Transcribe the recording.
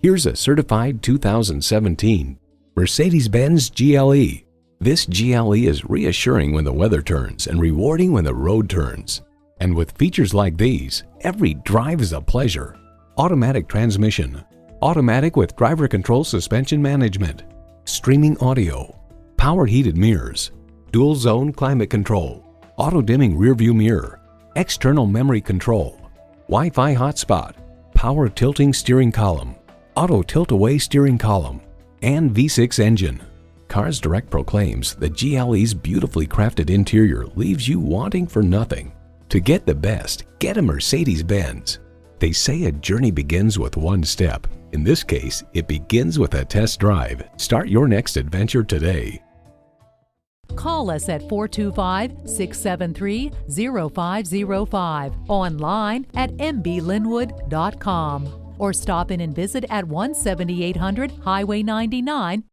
Here's a certified 2017 Mercedes-Benz GLE. This GLE is reassuring when the weather turns and rewarding when the road turns. And with features like these, every drive is a pleasure. Automatic transmission, automatic with driver control suspension management, streaming audio, power heated mirrors, dual zone climate control, auto dimming rearview mirror, external memory control, Wi-Fi hotspot, power tilting steering column, auto tilt-away steering column, and V6 engine. Cars Direct proclaims the GLE's beautifully crafted interior leaves you wanting for nothing. To get the best, get a Mercedes-Benz. They say a journey begins with one step. In this case, it begins with a test drive. Start your next adventure today. Call us at 425-673-0505, online at mblynnwood.com, or stop in and visit at 17800 Highway 99,